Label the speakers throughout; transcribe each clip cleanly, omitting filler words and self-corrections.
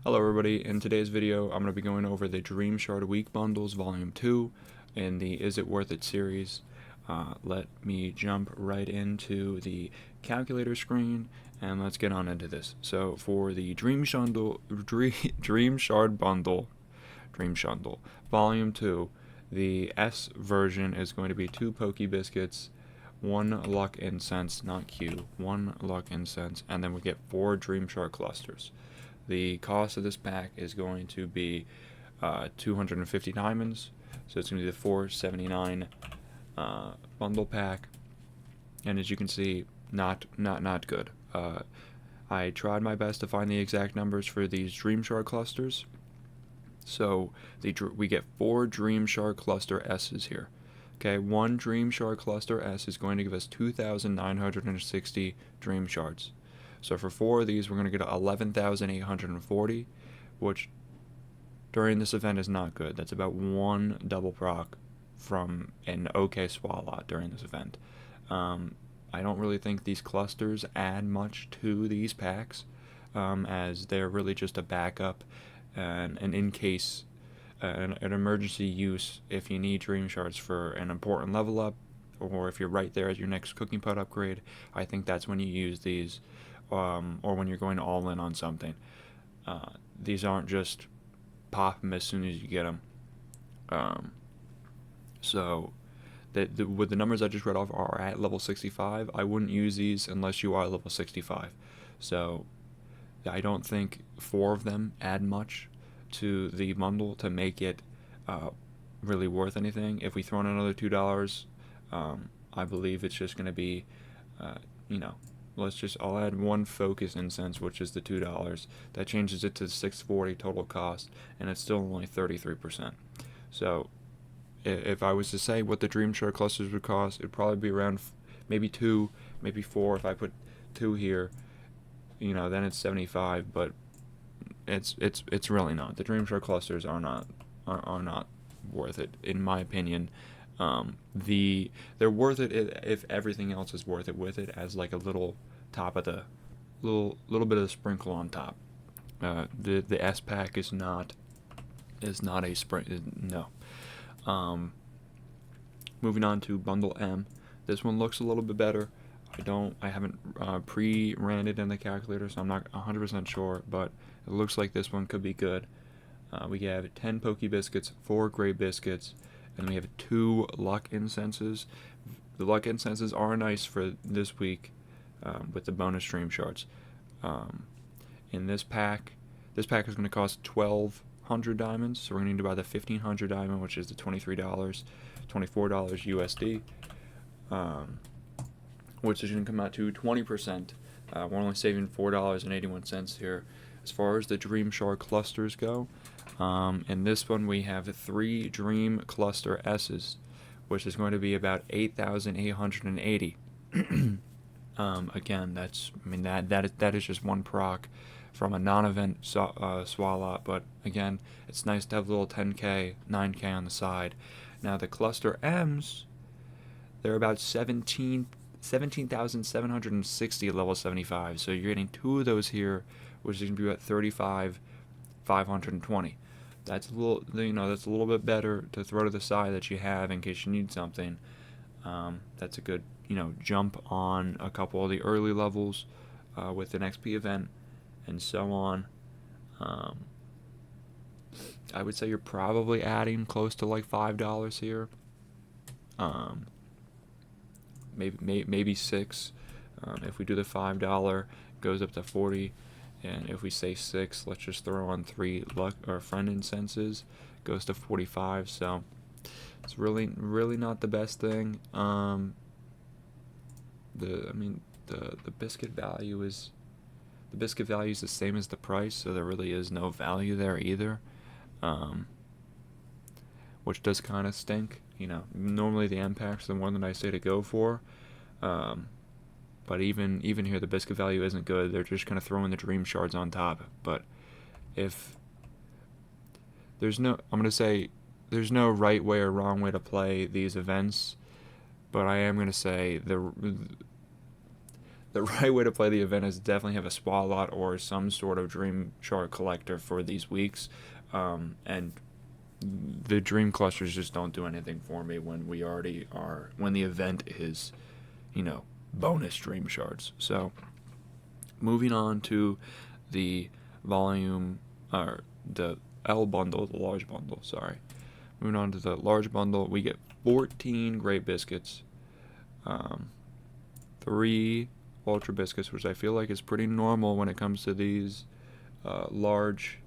Speaker 1: Hello everybody, in today's video I'm going to be going over the Dream Shard Week Bundles Volume 2 in the Is It Worth It series. Let me jump right into the calculator screen and let's get on into this. So for the Dream Shard Bundle, Volume 2, the S version is going to be 2 Poke Biscuits, 1 Luck Incense, not Q, 1 Luck Incense, and then we get 4 Dream Shard Clusters. The cost of this pack is going to be 250 diamonds, so it's going to be the 479 bundle pack, and as you can see, not good. I tried my best to find the exact numbers for these Dream Shard clusters. So we get 4 Dream Shard Cluster S's here. Okay, 1 Dream Shard Cluster S is going to give us 2,960 Dream Shards. So for 4 of these, we're going to get 11,840, which during this event is not good. That's about 1 double proc from an OK Swalot during this event. I don't really think these clusters add much to these packs, as they're really just a backup and an in-case, an emergency use if you need Dream Shards for an important level up, or if you're right there at your next cooking pot upgrade. I think that's when you use these, or when you're going all in on something. These aren't just pop them as soon as you get them. So with the numbers I just read off are at level 65. I wouldn't use these unless you are level 65. So I don't think 4 of them add much to the bundle to make it really worth anything. If we throw in another $2, I believe it's just going to be, I'll add 1 Focus Incense, which is the $2. That changes it to $640 total cost, and it's still only 33%. So if I was to say what the Dream Shard clusters would cost, it'd probably be around maybe 2, maybe 4. If I put 2 here, then it's 75. But it's really not. The Dream Shard clusters are not worth it, in my opinion. They're worth it if everything else is worth it with it, as like a little top of the little bit of the sprinkle on top. The S pack is not a no. Moving on to Bundle M. This one looks a little bit better. I haven't pre-ran it in the calculator, so I'm not 100% sure, but it looks like this one could be good. We have 10 Poke Biscuits, 4 Gray Biscuits, and we have 2 Luck Incenses. The Luck Incenses are nice for this week with the bonus Dream Shards. In this pack is going to cost 1,200 diamonds, so we're going to need to buy the 1,500 diamond, which is the $23, $24 USD, which is going to come out to 20%. We're only saving $4.81 here. As far as the Dream Shard clusters go, in this one we have 3 Dream Cluster S's, which is going to be about 8,880. Again, that is just 1 proc from a non-event Swalot, but again, it's nice to have a little 10k, 9k on the side. Now the Cluster M's, they're about 17,760 at level 75, so you're getting 2 of those here, which is going to be about 35,520. That's a little, that's a little bit better to throw to the side that you have in case you need something. That's a good, jump on a couple of the early levels with an XP event and so on. I would say you're probably adding close to like $5 here. Maybe 6. If we do the $5, goes up to 40, and if we say 6, let's just throw on 3 luck or friend incenses, goes to 45. So it's really not the best thing. The biscuit value is the same as the price, so there really is no value there either, which does kind of stink. Normally the M packs are the one that I say to go for, but even here the biscuit value isn't good. They're just kind of throwing the Dream Shards on top. But if there's no right way or wrong way to play these events, but I am going to say the right way to play the event is definitely have a SWAT lot or some sort of Dream Shard collector for these weeks. And the Dream Clusters just don't do anything for me when when the event is, bonus Dream Shards. So, moving on to the volume, or the L bundle, the large bundle, sorry. Moving on to the large bundle, we get 14 Great Biscuits, 3 Ultra Biscuits, which I feel like is pretty normal when it comes to these large,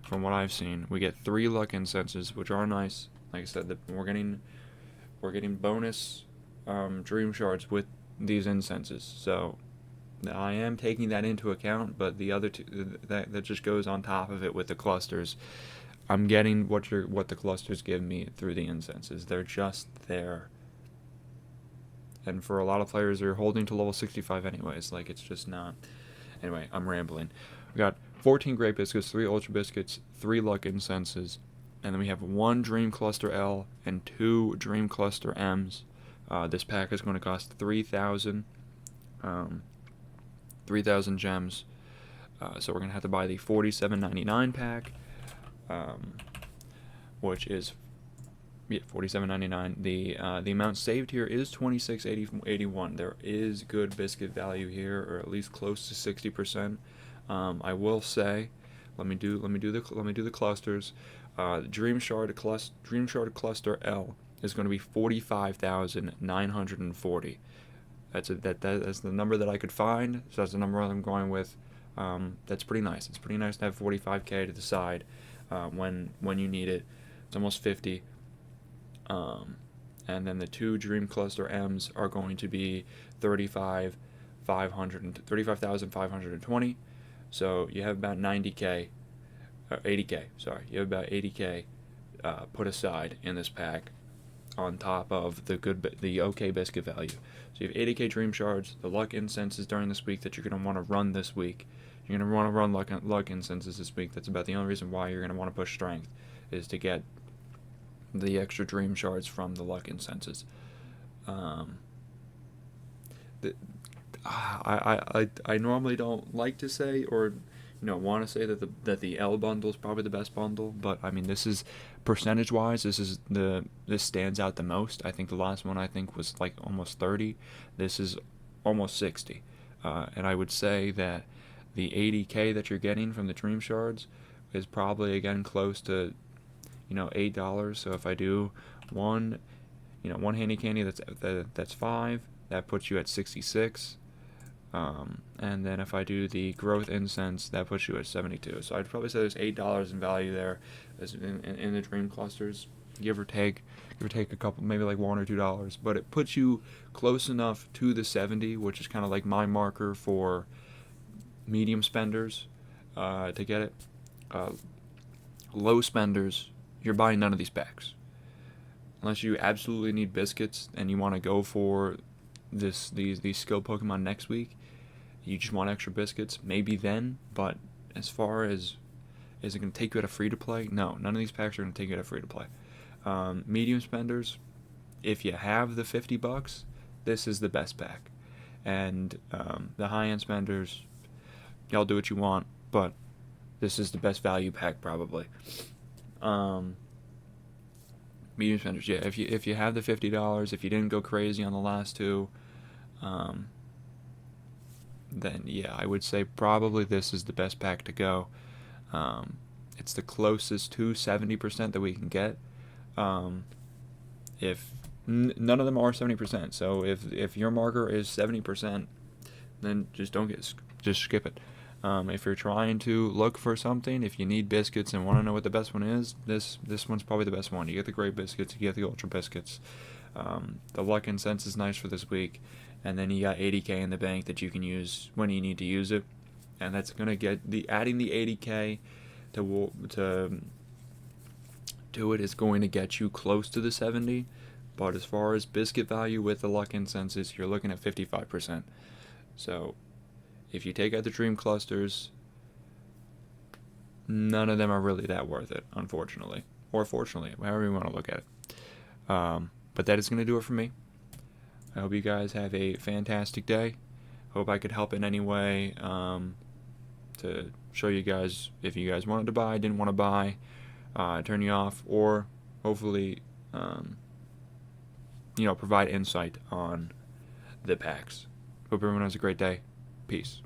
Speaker 1: from what I've seen. We get 3 Luck Incenses, which are nice. Like I said, we're getting bonus Dream Shards with these incenses, so I am taking that into account, but the other two, that just goes on top of it with the clusters. I'm getting what the clusters give me through the incenses. They're just there. And for a lot of players, they're holding to level 65 anyways. Like, it's just not. Anyway, I'm rambling. We got 14 Great Biscuits, 3 Ultra Biscuits, 3 Luck Incenses, and then we have 1 Dream Cluster L and 2 Dream Cluster M's. This pack is going to cost 3,000 gems. So we're going to have to buy the $47.99 pack, which is $47.99. The amount saved here is $26.81. There is good biscuit value here, or at least close to 60%. I will say, let me do the clusters. Dream Shard Cluster L is going to be 45,940. That's the number that I could find. So that's the number I'm going with. That's pretty nice. It's pretty nice to have 45k to the side when you need it. It's almost 50. And then the 2 Dream Cluster M's are going to be 35,520. So you have about 90k, 80k. Sorry, you have about 80k put aside in this pack, on top of the okay biscuit value. So you have 80k Dream Shards, the Luck Incenses during this week that you're going to want to run this week. You're going to want to run Luck Incenses this week. That's about the only reason why you're going to want to push Strength, is to get the extra Dream Shards from the Luck Incenses. I normally don't like to say, or want to say that the L bundle is probably the best bundle, but I mean, this is percentage-wise, this stands out the most. I think the last one was like almost 30. This is almost 60, and I would say that the 80k that you're getting from the Dream Shards is probably again close to $8. So if I do one handy candy, that's 5. That puts you at 66. And then if I do the Growth Incense, that puts you at 72. So I'd probably say there's $8 in value there, in the Dream Clusters, give or take a couple, maybe like $1 or $2. But it puts you close enough to the 70, which is kind of like my marker for medium spenders to get it. Low spenders, you're buying none of these packs unless you absolutely need biscuits and you want to go for these skill Pokemon next week. You just want extra biscuits, maybe then. But as far as, is it going to take you out of free to play? No, none of these packs are going to take you out of free to play. Medium spenders, if you have the $50, this is the best pack. And the high end spenders, y'all do what you want, but this is the best value pack probably. Medium spenders, yeah. If you have the $50, if you didn't go crazy on the last two, then yeah, I would say probably this is the best pack to go. It's the closest to 70% that we can get. If none of them are 70%, so if your marker is 70%, then just skip it. If you're trying to look for something, if you need biscuits and want to know what the best one is, this one's probably the best one. You get the Great Biscuits, you get the Ultra Biscuits. The Luck Incense is nice for this week, and then you got 80k in the bank that you can use when you need to use it, and that's gonna get adding the 80k to it is going to get you close to the 70. But as far as biscuit value with the Luck Incenses, you're looking at 55%. So if you take out the Dream Clusters, none of them are really that worth it, unfortunately. Or fortunately, however you want to look at it. But that is going to do it for me. I hope you guys have a fantastic day. Hope I could help in any way to show you guys if you guys wanted to buy, didn't want to buy, turn you off, or hopefully, provide insight on the packs. Hope everyone has a great day. Peace.